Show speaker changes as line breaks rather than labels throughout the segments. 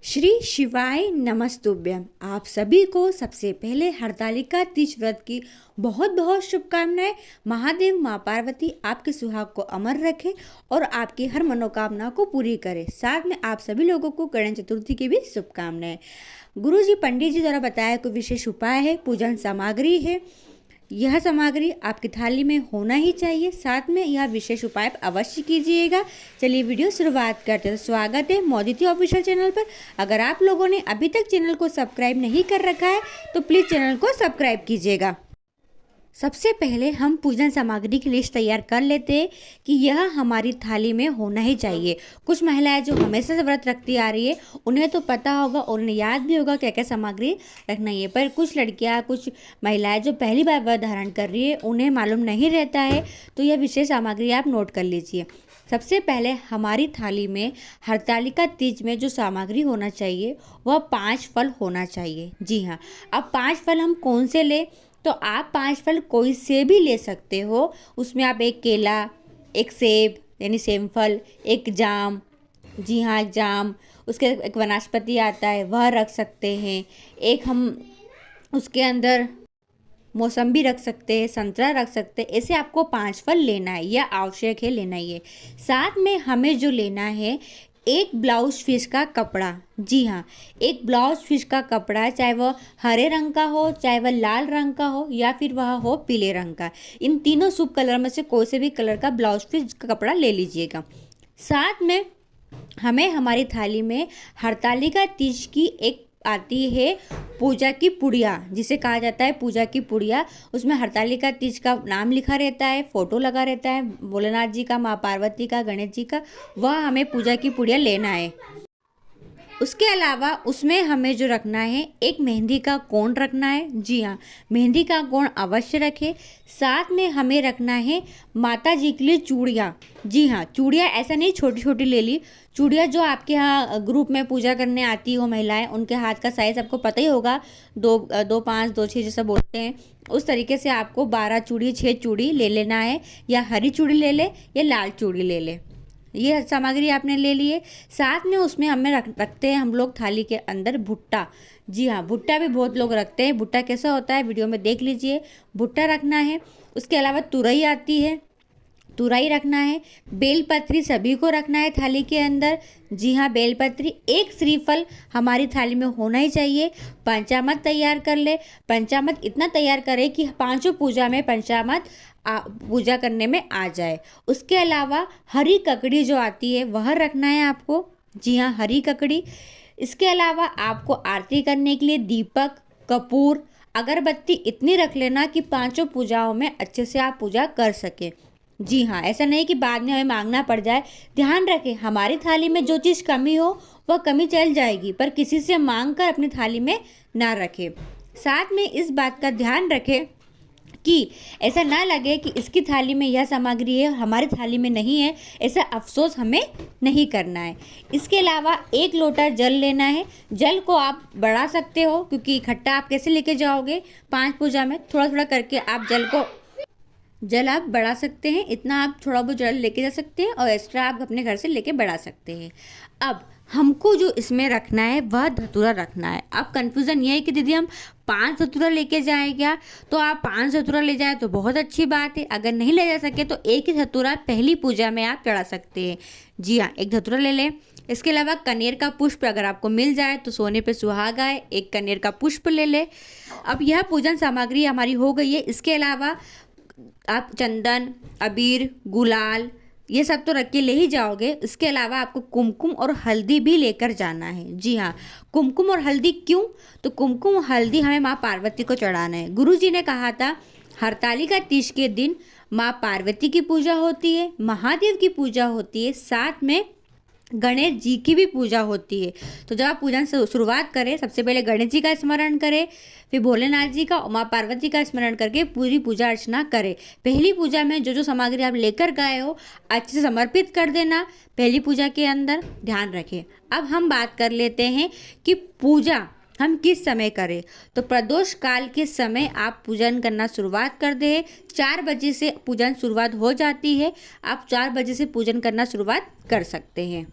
श्री शिवाय नमस्तुभ्यम। आप सभी को सबसे पहले हरतालिका तीज व्रत की बहुत बहुत शुभकामनाएं। महादेव माँ पार्वती आपके सुहाग को अमर रखे और आपकी हर मनोकामना को पूरी करे। साथ में आप सभी लोगों को गणेश चतुर्थी की भी शुभकामनाएं। गुरुजी पंडित जी द्वारा बताया कोई विशेष उपाय है, पूजन सामग्री है। यह सामग्री आपकी थाली में होना ही चाहिए। साथ में यह विशेष उपाय अवश्य कीजिएगा। चलिए वीडियो शुरुआत करते हैं। स्वागत है मोदिती ऑफिशियल चैनल पर। अगर आप लोगों ने अभी तक चैनल को सब्सक्राइब नहीं कर रखा है तो प्लीज़ चैनल को सब्सक्राइब कीजिएगा। सबसे पहले हम पूजन सामग्री की लिस्ट तैयार कर लेते हैं कि यह हमारी थाली में होना ही चाहिए। कुछ महिलाएं जो हमेशा से व्रत रखती आ रही है उन्हें तो पता होगा, उन्हें याद भी होगा क्या क्या सामग्री रखना है, पर कुछ लड़कियां, कुछ महिलाएं जो पहली बार व्रत धारण कर रही है उन्हें मालूम नहीं रहता है, तो यह विशेष सामग्री आप नोट कर लीजिए। सबसे पहले हमारी थाली में हरतालिका तीज में जो सामग्री होना चाहिए वह 5 फल होना चाहिए। जी हाँ, अब 5 फल हम कौन से ले, तो आप 5 फल कोई से भी ले सकते हो। उसमें आप एक केला, एक सेब यानी सेम फल, एक जाम, जी हाँ एक जाम, उसके एक वनस्पति आता है वह रख सकते हैं। एक हम उसके अंदर मौसम्बी रख सकते हैं, संतरा रख सकते हैं। ऐसे आपको 5 फल लेना है, यह आवश्यक है लेना ही है। साथ में हमें जो लेना है एक ब्लाउज पीस का कपड़ा। जी हाँ, एक ब्लाउज पीस का कपड़ा, चाहे वह हरे रंग का हो, चाहे वह लाल रंग का हो, या फिर वह हो पीले रंग का। इन तीनों शुभ कलर में से कोई से भी कलर का ब्लाउज पीस का कपड़ा ले लीजिएगा। साथ में हमें हमारी थाली में हरतालिका तीज की एक आती है पूजा की पुड़िया, जिसे कहा जाता है पूजा की पुड़िया। उसमें हरतालिका तीज का नाम लिखा रहता है, फोटो लगा रहता है भोलेनाथ जी का, माँ पार्वती का, गणेश जी का। वह हमें पूजा की पुड़िया लेना है। उसके अलावा उसमें हमें जो रखना है एक मेहंदी का कोण रखना है। जी हाँ, मेहंदी का कोण अवश्य रखें। साथ में हमें रखना है माता जी के लिए चूड़ियाँ। जी हाँ, चूड़ियाँ ऐसा नहीं छोटी छोटी ले ली, चूड़ियाँ जो आपके यहाँ ग्रुप में पूजा करने आती हो महिलाएं, उनके हाथ का साइज़ आपको पता ही होगा, 2 5 2 6 जैसा बोलते हैं। उस तरीके से आपको 12 चूड़ी 6 चूड़ी ले लेना है, या हरी चूड़ी ले ले या लाल चूड़ी ले ले। ये सामग्री आपने ले लिए। साथ में उसमें हमें रखते हैं हम लोग थाली के अंदर भुट्टा। जी हाँ, भुट्टा भी बहुत लोग रखते हैं। भुट्टा कैसा होता है वीडियो में देख लीजिए। भुट्टा रखना है। उसके अलावा तुरई आती है, तुरई रखना है। बेलपत्री सभी को रखना है थाली के अंदर। जी हाँ, बेलपत्री। एक श्रीफल हमारी थाली में होना ही चाहिए। पंचामृत तैयार कर ले। पंचामृत इतना तैयार करें कि 5 पूजा में पंचामृत पूजा करने में आ जाए। उसके अलावा हरी ककड़ी जो आती है वह रखना है आपको। जी हाँ, हरी ककड़ी। इसके अलावा आपको आरती करने के लिए दीपक, कपूर, अगरबत्ती इतनी रख लेना कि 5 पूजाओं में अच्छे से आप पूजा कर सकें। जी हाँ, ऐसा नहीं कि बाद में हमें मांगना पड़ जाए। ध्यान रखें हमारी थाली में जो चीज़ कमी हो वह कमी चल जाएगी, पर किसी से मांग कर अपनी थाली में ना रखें। साथ में इस बात का ध्यान रखें कि ऐसा ना लगे कि इसकी थाली में यह सामग्री है, हमारी थाली में नहीं है, ऐसा अफसोस हमें नहीं करना है। इसके अलावा 1 लोटा जल लेना है। जल को आप बढ़ा सकते हो, क्योंकि इकट्ठा आप कैसे लेके जाओगे 5 पूजा में, थोड़ा थोड़ा करके आप जल आप बढ़ा सकते हैं। इतना आप थोड़ा बहुत जल लेके जा सकते हैं और एक्स्ट्रा आप अपने घर से लेके बढ़ा सकते हैं। अब हमको जो इसमें रखना है वह धतूरा रखना है। अब कन्फ्यूज़न ये है कि दीदी हम 5 धतूरा लेके जाएं क्या, तो आप 5 धतूरा ले जाए तो बहुत अच्छी बात है। अगर नहीं ले जा सके तो एक ही धतूरा पहली पूजा में आप चढ़ा सकते हैं। जी हाँ, एक धतूरा ले लें। इसके अलावा कनेर का पुष्प अगर आपको मिल जाए तो सोने पे सुहागा है, एक कनेर का पुष्प ले ले। अब यह पूजन सामग्री हमारी हो गई है। इसके अलावा आप चंदन, अबीर, गुलाल ये सब तो रख के ले ही जाओगे। इसके अलावा आपको कुमकुम और हल्दी भी लेकर जाना है। जी हाँ, कुमकुम और हल्दी क्यों, तो कुमकुम और हल्दी हमें माँ पार्वती को चढ़ाना है। गुरुजी ने कहा था हरतालिका तीज के दिन माँ पार्वती की पूजा होती है, महादेव की पूजा होती है, साथ में गणेश जी की भी पूजा होती है। तो जब आप पूजन से शुरुआत करें, सबसे पहले गणेश जी का स्मरण करें, फिर भोलेनाथ जी का और माँ पार्वती का स्मरण करके पूरी पूजा अर्चना करें। पहली पूजा में जो जो सामग्री आप लेकर गए हो अच्छे से समर्पित कर देना पहली पूजा के अंदर, ध्यान रखें। अब हम बात कर लेते हैं कि पूजा हम किस समय करें, तो प्रदोष काल के समय आप पूजन करना शुरुआत कर दें। 4 बजे से पूजन शुरुआत हो जाती है, आप 4 बजे से पूजन करना शुरुआत कर सकते हैं।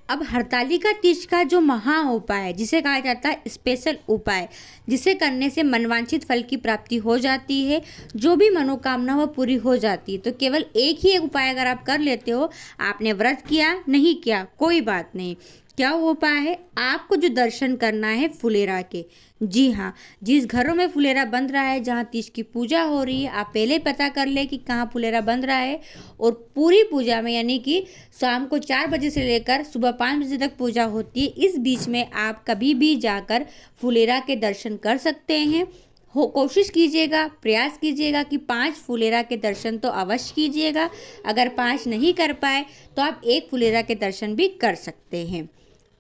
अब हरतालिका तीज का जो महा उपाय है, जिसे कहा जाता है स्पेशल उपाय, जिसे करने से मनवांछित फल की प्राप्ति हो जाती है, जो भी मनोकामना वो पूरी हो जाती है। तो केवल एक ही एक उपाय अगर आप कर लेते हो, आपने व्रत किया नहीं किया कोई बात नहीं, क्या वो उपाय है, आपको जो दर्शन करना है फुलेरा के। जी हाँ, जिस घरों में फुलेरा बन रहा है, जहाँ तीज की पूजा हो रही है, आप पहले पता कर ले कि कहाँ फुलेरा बन रहा है। और पूरी पूजा में, यानी कि शाम को 4 बजे से लेकर सुबह 5 बजे तक पूजा होती है, इस बीच में आप कभी भी जाकर फुलेरा के दर्शन कर सकते हैं। कोशिश कीजिएगा, प्रयास कीजिएगा कि 5 फुलेरा के दर्शन तो अवश्य कीजिएगा। अगर 5 नहीं कर पाए तो आप 1 फुलेरा के दर्शन भी कर सकते हैं।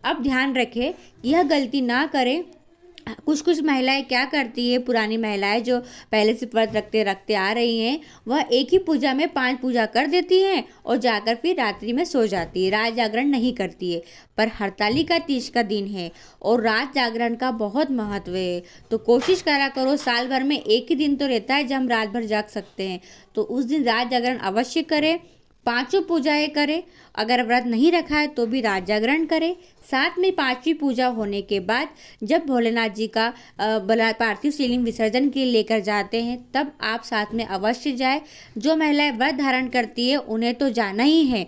अब ध्यान रखें, यह गलती ना करें। कुछ कुछ महिलाएं क्या करती है, पुरानी महिलाएं जो पहले से व्रत रखते रखते आ रही हैं, वह एक ही पूजा में 5 पूजा कर देती हैं और जाकर फिर रात्रि में सो जाती है, रात जागरण नहीं करती है। पर हरतालिका तीज का दिन है और रात जागरण का बहुत महत्व है। तो कोशिश करा करो, साल भर में एक ही दिन तो रहता है जब हम रात भर जाग सकते हैं, तो उस दिन रात जागरण अवश्य करें, 5 पूजाएं करें। अगर व्रत नहीं रखा है तो भी रात जागरण करें। साथ में 5वीं पूजा होने के बाद जब भोलेनाथ जी का पार्थिव शिवलिंग विसर्जन के लिए लेकर जाते हैं, तब आप साथ में अवश्य जाए। जो महिलाएं व्रत धारण करती है उन्हें तो जाना ही है,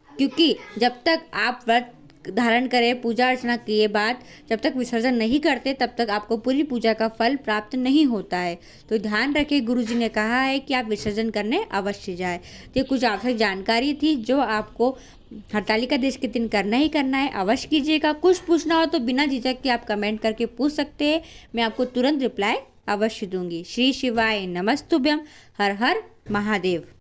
क्योंकि जब तक आप व्रत धारण करें, पूजा अर्चना किए बाद जब तक विसर्जन नहीं करते, तब तक आपको पूरी पूजा का फल प्राप्त नहीं होता है। तो ध्यान रखें, गुरुजी ने कहा है कि आप विसर्जन करने अवश्य जाए। तो ये कुछ आवश्यक जानकारी थी जो आपको हरतालिका तीज के दिन करना ही करना है, अवश्य कीजिएगा। कुछ पूछना हो तो बिना झिझक के आप कमेंट करके पूछ सकते हैं, मैं आपको तुरंत रिप्लाई अवश्य दूंगी। श्री शिवाय नमस्तुभ्यम। हर हर महादेव।